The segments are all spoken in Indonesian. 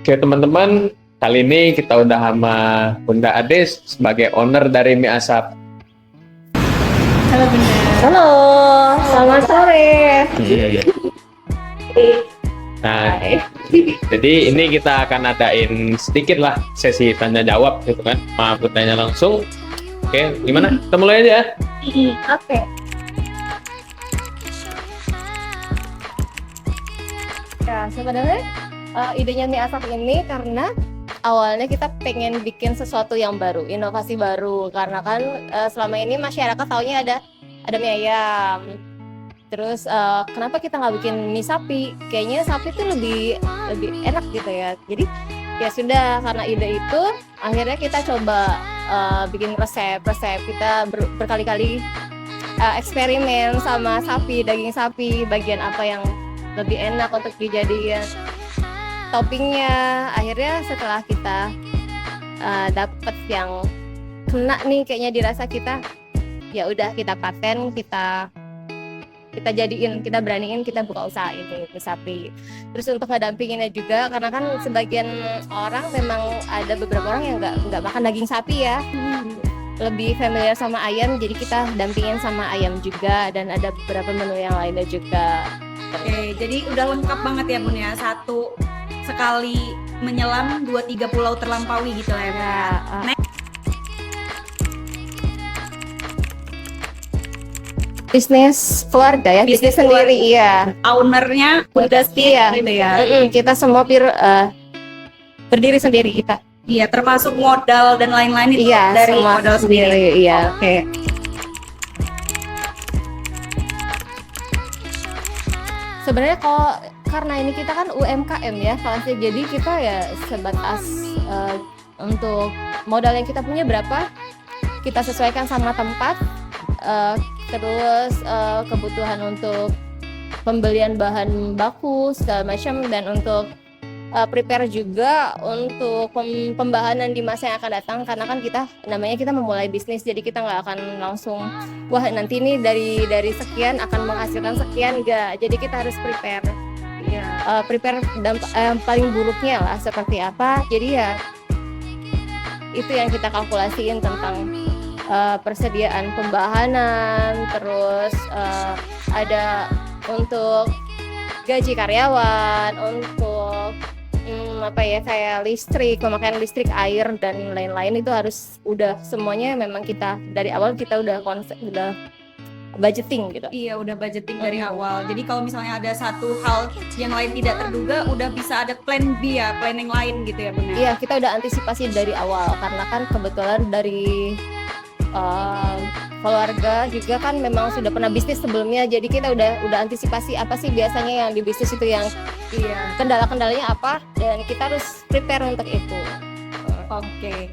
Oke teman-teman, kali ini kita udah sama Bunda Ades sebagai owner dari Mie Asap. Halo Bunda. Halo, selamat sore. Nah, jadi ini kita akan adain sedikit lah sesi tanya jawab gitu kan. Maaf bertanya langsung. Oke, gimana? Kita mulai aja ya. Oke. Ya, sebenarnya idenya Mie Asap ini karena awalnya kita pengen bikin sesuatu yang baru, inovasi baru. Karena kan selama ini masyarakat taunya ada mie ayam. Terus kenapa kita nggak bikin mie sapi? Kayaknya sapi tuh lebih enak gitu ya. Jadi ya sudah, karena ide itu akhirnya kita coba bikin resep kita berkali-kali eksperimen sama sapi, daging sapi, bagian apa yang lebih enak untuk dijadikan toppingnya. Akhirnya setelah kita dapet yang kena nih kayaknya dirasa kita, ya udah kita paten, kita jadiin, kita beraniin, kita buka usaha ini mie sapi. Terus untuk ngedampinginnya juga, karena kan sebagian orang memang ada beberapa orang yang nggak makan daging sapi ya, lebih familiar sama ayam, jadi kita dampingin sama ayam juga, dan ada beberapa menu yang lainnya juga. Oke, jadi udah lengkap banget ya Bun ya, satu sekali menyelam 2-3 pulau terlampaui gitu lah ya. Bisnis keluarga ya, bisnis sendiri, iya. Ownernya udah Iya, gitu ya. kita semua berdiri sendiri kita. Iya, termasuk modal dan lain-lain itu Iya, dari semua modal sendiri. iya. Oke. Sebenarnya karena ini kita kan UMKM ya kelasnya, jadi kita ya sebatas untuk modal yang kita punya berapa, kita sesuaikan sama tempat, terus kebutuhan untuk pembelian bahan baku segala macam, dan untuk prepare juga untuk pembahanan di masa yang akan datang, karena kan kita memulai bisnis, jadi kita nggak akan langsung wah nanti ini dari sekian akan menghasilkan sekian, enggak. Jadi kita harus prepare paling buruknya lah seperti apa. Jadi ya itu yang kita kalkulasiin tentang persediaan pembahanan, terus ada untuk gaji karyawan, untuk kayak listrik, pemakaian listrik, air, dan lain-lain. Itu harus udah semuanya, memang kita dari awal kita udah budgeting gitu. Iya, udah budgeting dari awal. Jadi kalau misalnya ada satu hal yang lain tidak terduga, udah bisa ada plan B ya, plan yang lain gitu ya Bun. Iya, kita udah antisipasi dari awal, karena kan kebetulan dari keluarga juga kan memang sudah pernah bisnis sebelumnya, jadi kita udah antisipasi apa sih biasanya yang di bisnis itu yang kendala-kendalanya apa, dan kita harus prepare untuk itu. Oke.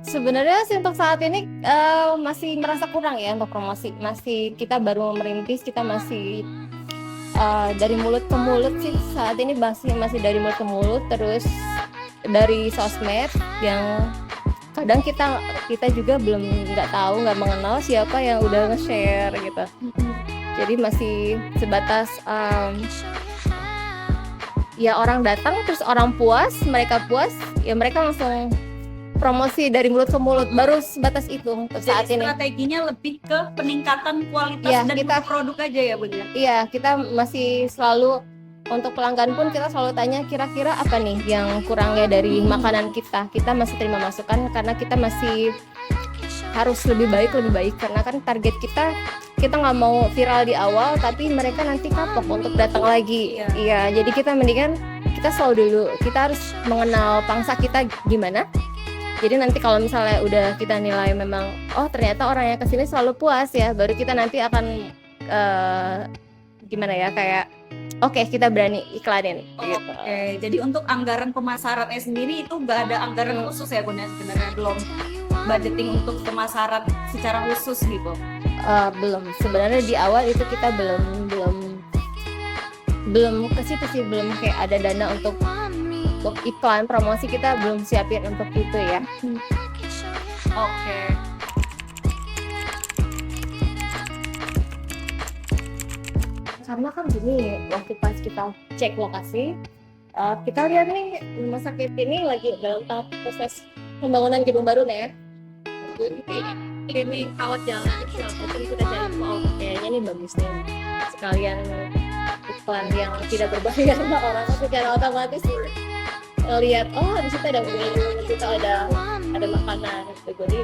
Sebenarnya sih untuk saat ini masih merasa kurang ya untuk promosi, masih kita baru merintis, kita masih dari mulut ke mulut sih saat ini, masih dari mulut ke mulut, terus dari sosmed yang kadang kita juga nggak mengenal siapa yang udah nge-share gitu. Jadi masih sebatas ya orang datang terus orang puas, mereka puas, ya mereka langsung promosi dari mulut ke mulut, baru sebatas itu untuk saat ini. Strateginya lebih ke peningkatan kualitas ya, dan produk aja ya Bun ya? Iya, kita masih selalu, untuk pelanggan pun kita selalu tanya kira-kira apa nih yang kurangnya dari makanan kita. Kita masih terima masukan, karena kita masih harus lebih baik, karena kan target kita nggak mau viral di awal tapi mereka nanti kapok untuk datang lagi. Iya, jadi kita mendingan kita selalu dulu, kita harus mengenal pangsa kita gimana. Jadi nanti kalau misalnya udah kita nilai memang ternyata orang yang kesini selalu puas ya, baru kita nanti akan gimana ya, kayak oke, kita berani iklanin. Oke, jadi untuk anggaran pemasarannya sendiri itu nggak ada anggaran khusus ya Bun ya, sebenarnya belum budgeting untuk pemasaran secara khusus gitu? Belum, sebenarnya di awal itu kita belum ke situ sih, belum kayak ada dana untuk iklan promosi, kita belum siapin untuk itu ya. Oke. karena kan gini, waktu pas kita cek lokasi, kita lihat nih rumah sakit ini lagi dalam tahap proses pembangunan gedung baru nih ya. Jadi ini kawat jalan segala macam, kita cari kayaknya ini bagus nih, sekalian iklan yang tidak berbayar sama orang, secara otomatis lihat di situ ada mie, di situ ada makanan gitu. Jadi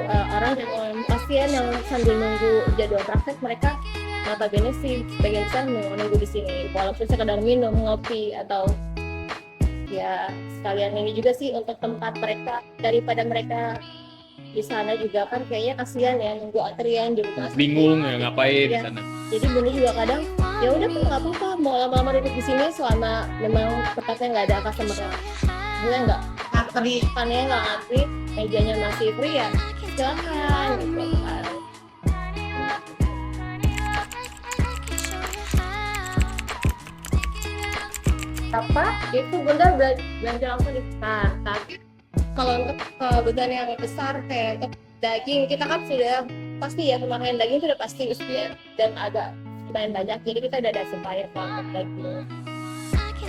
orang yang pasien yang sambil nunggu jadwal praktek, mereka notabene sih sebagian besar nunggu di sini, walaupun sekedar minum, ngopi, atau ya sekalian ini juga sih untuk tempat mereka, daripada mereka di sana juga kan kayaknya kasihan ya nunggu antrian di rumah. Bingung ya ngapain di Ya. sana. Jadi bunda juga kadang ya udah kan nggak apa-apa mau lama-lama duduk di sini selama memang tempatnya nggak ada customer, gue nggak ngantri, pannya nggak ngantri, mejanya masih free ya silakan gitu kan. Apa itu bunda belanja langsung di sana. Tapi kalau untuk kebutuhan yang besar kayak untuk daging, kita kan sudah pasti ya pemakaian daging sudah pasti usia dan agak lumayan banyak, jadi kita udah ada supplier untuk daging.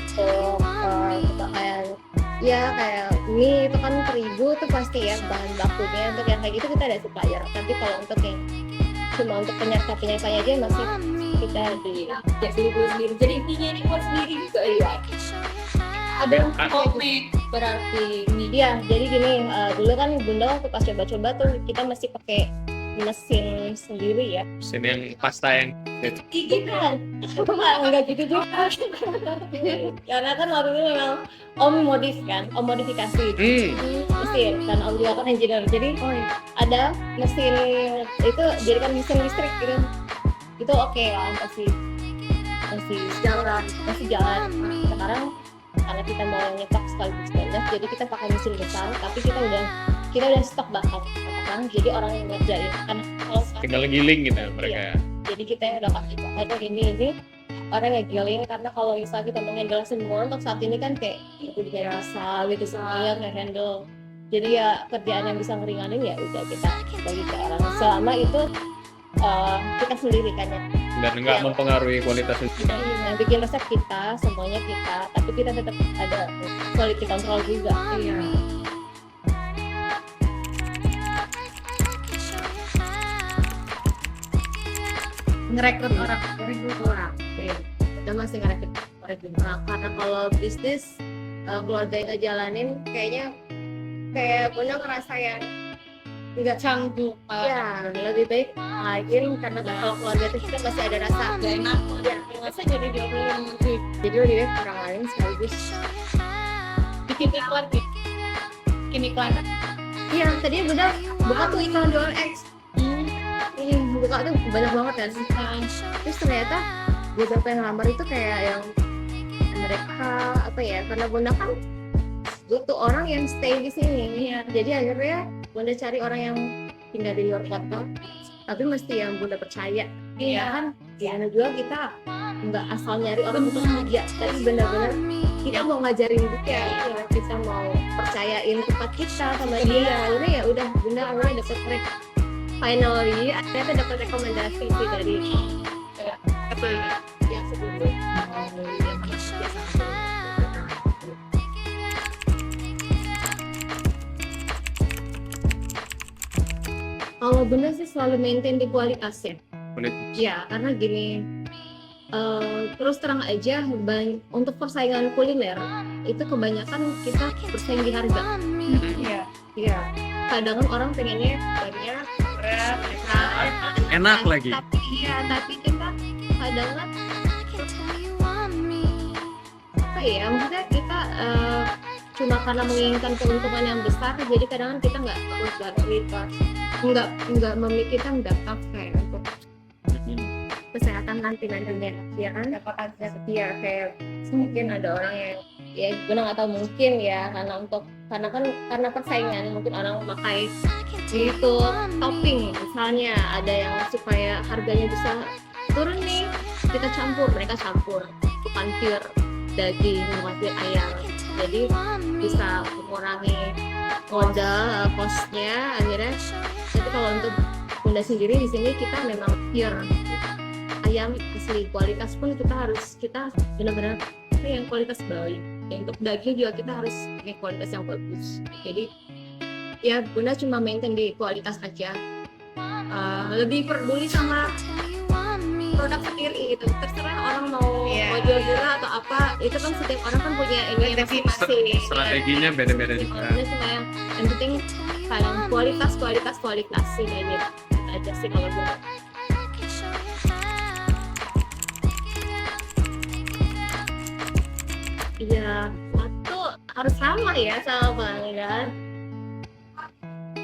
Untuk pemakaian ya kayak mie itu kan terigu tuh pasti ya bahan bakunya, untuk yang kayak gitu kita ada supplier. Tapi kalau untuk yang cuma untuk penyertanya aja masih kita di sendiri. Jadi intinya ini buat sendiri juga ya. Ada homemade berarti ini dia. Jadi gini, dulu kan bunda waktu pas coba-coba tuh kita masih pakai mesin sendiri ya. Mesin yang pasta yang Gigi kan? Enggak gitu juga. Karena kan waktu itu memang om modifikasi mesin, dan om juga kan engineer. Jadi ada mesin itu jadikan mesin listrik gitu. Itu oke lah, masih jalan. Sekarang karena kita mau nyetak sekaligus banyak, jadi kita pakai mesin besar, tapi kita udah stok backup kan, jadi orang yang ngerjain kan kalau tinggal giling gitu mereka ya. Jadi kita udah kasih ada ini orang yang giling, karena kalau misalnya kita menghandle semua untuk saat ini kan kayak udah rasa gitu semuanya nggak handle, jadi ya kerjaan yang bisa ngeringanin ya udah kita bagi ke orang, selama itu kita sendiri kan ya, Dan nggak mempengaruhi kualitas kita yang bikin resep kita, semuanya kita, tapi kita tetap ada quality control juga. Iya. Ngerekrut orang, udah masih ngerekrut orang, karena kalau bisnis keluarga yang ngejalanin kayaknya kayak punya ngerasa yang nggak canggung ya, lebih baik lain, karena kalau keluarga itu kita masih ada rasa gak enak ya, masa jadi diomelin, jadi lebih baik orang lain sekaligus bikin iklan. Iya, tadinya udah buka tuh iklan di OLX. Ini buka tuh banyak banget kan, terus ternyata beberapa yang lamar itu kayak yang mereka apa ya, karena bunda kan butuh orang yang stay di sini ya, jadi akhirnya bunda cari orang yang tinggal di luar kota, tapi mesti yang bunda percaya. Iya kan, karena juga kita nggak asal nyari orang untuk kerja, tapi benar-benar kita mau ngajarin dia, kita mau percayain tempat kita sama dia. Ya udah bunda akhirnya dapet finally akhirnya dapat rekomendasi sih dari apa yang sebelumnya yang biasa. Kalau bener sih selalu maintain di kualitas ya. Ya karena gini, terus terang aja untuk persaingan kuliner itu kebanyakan kita bersaing di harga. Iya. Kadang orang pengennya banyak, berat, enak lagi. Tapi kita kadang kan apa ya? Maksudnya kita cuma karena menginginkan keuntungan yang besar, jadi kadang kita nggak terus berkualitas, nggak memikirkan dampak kayak untuk kesehatan nantinya, ya kan? Dapat aja ya kayak mungkin ada orang yang ya gue nggak tahu, mungkin ya karena persaingan, mungkin orang memakai itu topping misalnya, ada yang supaya harganya bisa turun nih, kita campur, mereka campur bukan pure daging, bukan pure ayam, jadi bisa mengurangi modal cost-nya akhirnya. Tapi kalau untuk bunda sendiri di sini kita memang pure ayam asli, kualitas pun kita benar-benar yang kualitas baik. Ya, untuk daging juga kita harus pakai kualitas yang bagus. Jadi ya Bunda cuma maintain di kualitas aja. Lebih peduli sama produk sendiri gitu. Terserah orang mau jual-jual atau apa, itu kan setiap orang kan punya ini masing-masing. Strateginya beda-beda juga. Ini cuma yang penting kalian kualitas sih ini aja sih kalau gue. Iya, satu harus ramah ya sama pelanggan.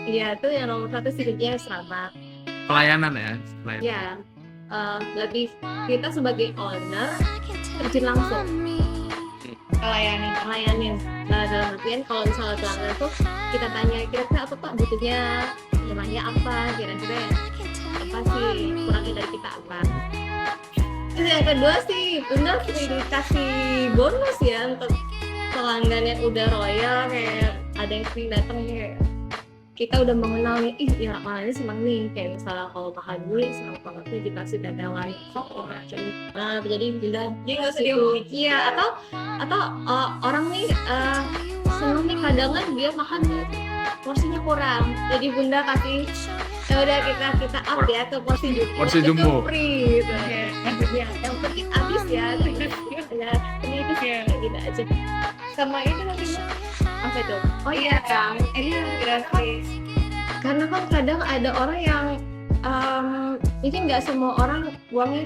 Iya, itu yang nomor satu sih harus ramah. Pelayanan ya. Ya, lebih kita sebagai owner terjun langsung ngelayanin. Nah, dalam artian kalau misalnya pelanggan tuh kita tanya kira-kira apa Pak butuhnya, namanya apa, kira-kira apa sih kurangnya dari kita apa. Terus yang kedua sih benar dikasih bonus ya untuk pelanggan yang udah royal, kayak ada yang sering datang kayak kita udah mengenal nih, ya malah seneng nih, kayak misalnya kalau makan dulu seneng banget nih dikasih tetelan nah jadi bilang iya atau orang nih seneng nih kadang dia makan porsinya kurang, jadi Bunda kasih ya udah kita up ya ke porsi jumbo free gitu ya, yang penting habis ya ini itu gitu aja. Sama itu nanti apa itu? Oh iya Kang, ini gratis. Karena kan kadang ada orang yang mungkin nggak semua orang uangnya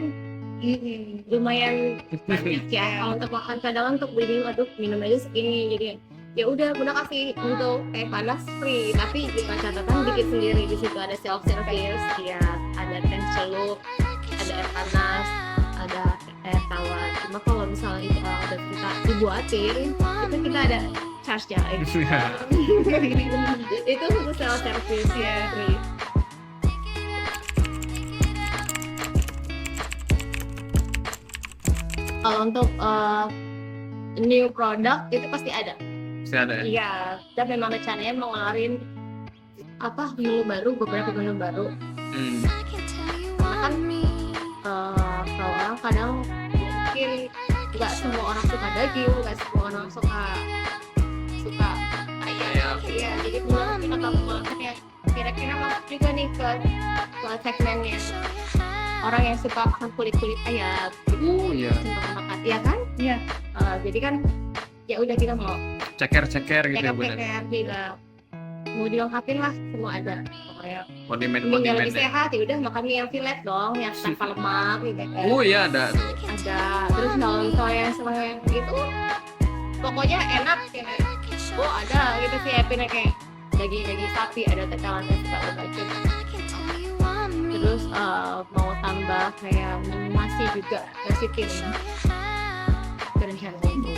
lumayan banyak ya. Kalau untuk makan kadang untuk beli minum aja segini, jadi ya udah Bunda kasih untuk panas free, tapi dengan catatan dikit sendiri. Di situ ada self service ya, ada teh celup, ada air panas, ada air tawar. Cuma kalau misalnya itu udah kita dibuatin, itu kita ada charge ya. Itu untuk self service ya free. Kalau untuk new product itu pasti ada. Ada ya? Iya, dan memang rencananya mau ngeluarin beberapa menu baru. Karena kan kalau orang kadang mungkin nggak semua orang suka daging, nggak semua orang suka ayam. Iya, jadi kita tahu banget ya. Kira-kira masuk juga nih ke segmennya orang yang suka makan kulit ayam. Iya. Suka makan, iya kan? Iya. Jadi kan ya udah kita mau ceker gitu ya Bunda. Bila mau dilengkapin lah semua ada pokoknya. Kondimen yang lebih sehat ya udah makan mie yang fillet dong, yang tanpa lemak gitu kan. Iya ada. Terus kalau misalnya yang itu pokoknya enak ya. Ada gitu sih epinnya kayak daging sapi, ada tetelan dan segala macam. Terus mau tambah kayak nasi juga, nasi piring berencana itu.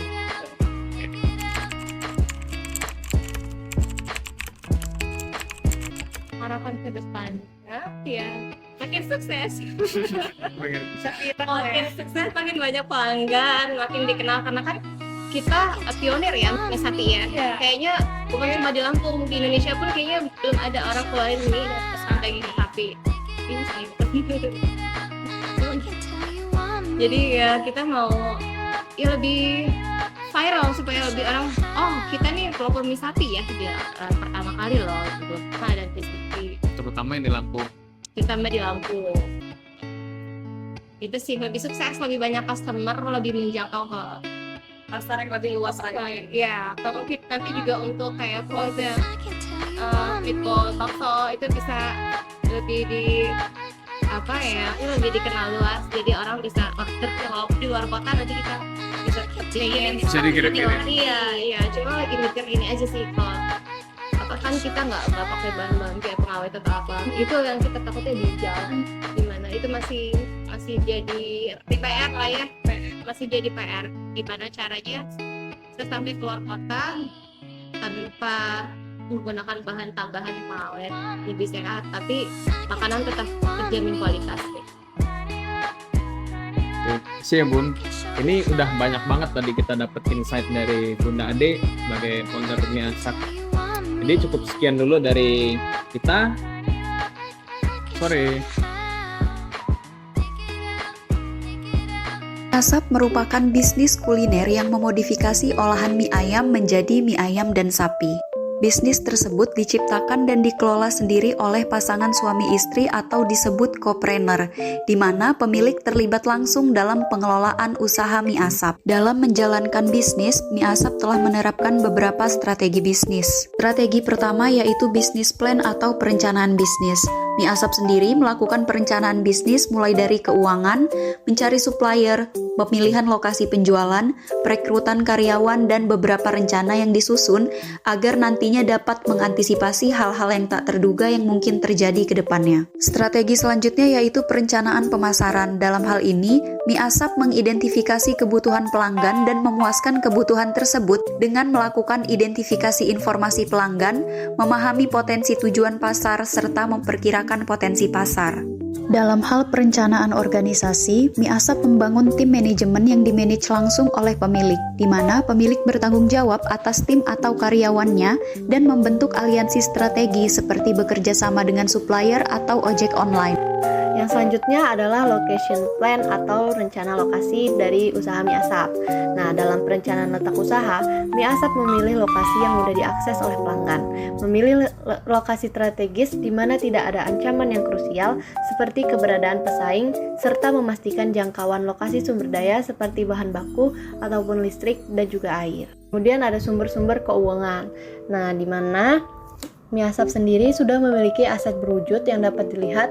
Harapan ke depannya ya makin sukses. Makin sukses, makin banyak pelanggan, makin dikenal karena kan kita pionir ya Mesati ya. Kayaknya bukan cuma di Lampung, di Indonesia pun kayaknya belum ada orang keluarin mie dan pesan daging sapi. Ini saya jadi ya kita mau ya lebih viral supaya lebih orang kita nih pelopor mie sapi ya, pertama kali loh gitu. Ada di terutama yang di Lampung. Terutama di Lampung. Itu sih lebih sukses, lebih banyak customer, lebih menjangkau ke pasar yang lebih luas lagi. Ya, kalau nanti juga untuk kayak keluarga meatball, bakso itu bisa lebih lebih dikenal luas. Jadi orang bisa order kalau di luar kota, nanti kita bisa dikirim. Iya, cuma lagi mikir ini aja sih, kalau kan kita nggak pakai bahan-bahan kayak pengawet atau apa, itu yang kita takutnya di jalan gimana, itu masih jadi PR lah ya, masih jadi PR gimana caranya sampai keluar kota tanpa menggunakan bahan tambahan pengawet, lebih sehat tapi makanan tetap terjamin kualitas deh. Sih ya Bun, ini udah banyak banget tadi kita dapet insight dari Bunda Ade sebagai founder Mie Ansak. Jadi cukup sekian dulu dari kita. Sorry. Asap merupakan bisnis kuliner yang memodifikasi olahan mie ayam menjadi mie ayam dan sapi. Bisnis tersebut diciptakan dan dikelola sendiri oleh pasangan suami istri atau disebut co-preneur, di mana pemilik terlibat langsung dalam pengelolaan usaha mie asap. Dalam menjalankan bisnis, mie asap telah menerapkan beberapa strategi bisnis. Strategi pertama yaitu bisnis plan atau perencanaan bisnis. Mie asap sendiri melakukan perencanaan bisnis mulai dari keuangan, mencari supplier, pemilihan lokasi penjualan, perekrutan karyawan, dan beberapa rencana yang disusun agar nantinya dapat mengantisipasi hal-hal yang tak terduga yang mungkin terjadi ke depannya. Strategi selanjutnya yaitu perencanaan pemasaran. Dalam hal ini, mie asap mengidentifikasi kebutuhan pelanggan dan memuaskan kebutuhan tersebut dengan melakukan identifikasi informasi pelanggan, memahami potensi tujuan pasar, serta memperkirakan potensi pasar. Dalam hal perencanaan organisasi, mie asap membangun tim manajemen yang dimanage langsung oleh pemilik, di mana pemilik bertanggung jawab atas tim atau karyawannya dan membentuk aliansi strategi seperti bekerja sama dengan supplier atau ojek online. Yang selanjutnya adalah location plan atau rencana lokasi dari usaha mie asap. Nah, dalam perencanaan letak usaha, mie asap memilih lokasi yang mudah diakses oleh pelanggan. Memilih lokasi strategis di mana tidak ada ancaman yang krusial seperti keberadaan pesaing, serta memastikan jangkauan lokasi sumber daya seperti bahan baku ataupun listrik dan juga air. Kemudian ada sumber-sumber keuangan. Nah, di mana mie asap sendiri sudah memiliki aset berwujud yang dapat dilihat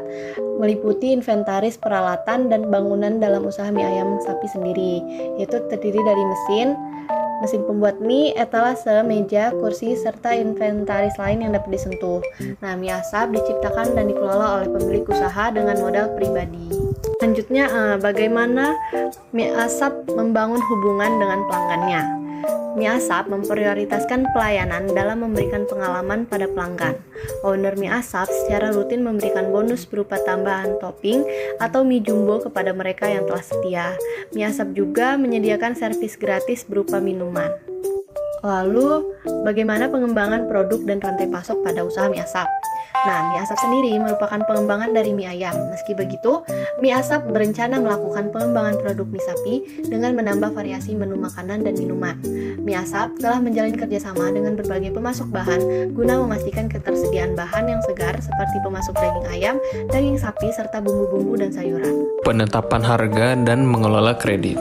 meliputi inventaris peralatan dan bangunan dalam usaha mie ayam sapi sendiri, yaitu terdiri dari mesin pembuat mie, etalase, meja, kursi, serta inventaris lain yang dapat disentuh. Nah, mie asap diciptakan dan dikelola oleh pemilik usaha dengan modal pribadi. Selanjutnya, bagaimana mie asap membangun hubungan dengan pelanggannya? Mie asap memprioritaskan pelayanan dalam memberikan pengalaman pada pelanggan. Owner mie asap secara rutin memberikan bonus berupa tambahan topping atau mie jumbo kepada mereka yang telah setia. Mie asap juga menyediakan servis gratis berupa minuman. Lalu, bagaimana pengembangan produk dan rantai pasok pada usaha mie asap? Nah, mie asap sendiri merupakan pengembangan dari mie ayam. Meski begitu, mie asap berencana melakukan pengembangan produk mie sapi dengan menambah variasi menu makanan dan minuman. Mie asap telah menjalin kerjasama dengan berbagai pemasok bahan guna memastikan ketersediaan bahan yang segar seperti pemasok daging ayam, daging sapi, serta bumbu-bumbu dan sayuran. Penetapan harga dan mengelola kredit.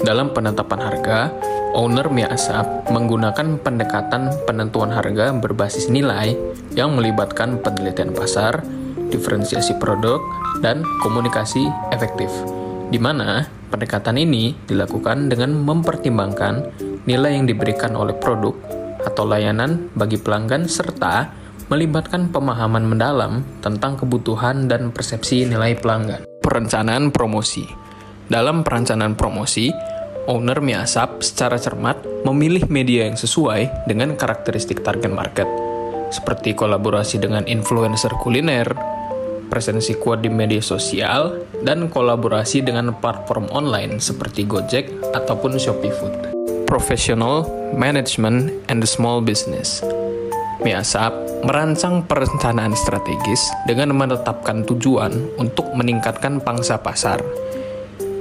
Dalam penetapan harga, owner mie asap menggunakan pendekatan penentuan harga berbasis nilai yang melibatkan penelitian pasar, diferensiasi produk, dan komunikasi efektif, di mana pendekatan ini dilakukan dengan mempertimbangkan nilai yang diberikan oleh produk atau layanan bagi pelanggan serta melibatkan pemahaman mendalam tentang kebutuhan dan persepsi nilai pelanggan. Perencanaan promosi. Dalam perencanaan promosi, owner mie asap secara cermat memilih media yang sesuai dengan karakteristik target market, seperti kolaborasi dengan influencer kuliner, presensi kuat di media sosial, dan kolaborasi dengan platform online seperti Gojek ataupun Shopee Food. Professional Management and the Small Business. Mie asap merancang perencanaan strategis dengan menetapkan tujuan untuk meningkatkan pangsa pasar.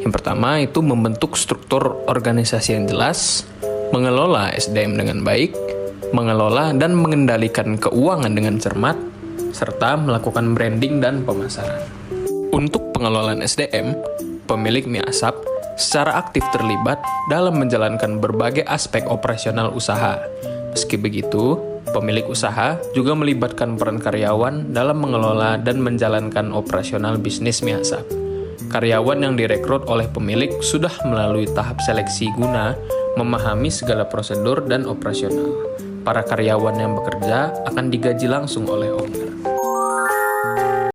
Yang pertama itu membentuk struktur organisasi yang jelas, mengelola SDM dengan baik, mengelola dan mengendalikan keuangan dengan cermat, serta melakukan branding dan pemasaran. Untuk pengelolaan SDM, pemilik mie asap secara aktif terlibat dalam menjalankan berbagai aspek operasional usaha. Meski begitu, pemilik usaha juga melibatkan peran karyawan dalam mengelola dan menjalankan operasional bisnis mie asap. Karyawan yang direkrut oleh pemilik sudah melalui tahap seleksi guna memahami segala prosedur dan operasional. Para karyawan yang bekerja akan digaji langsung oleh owner.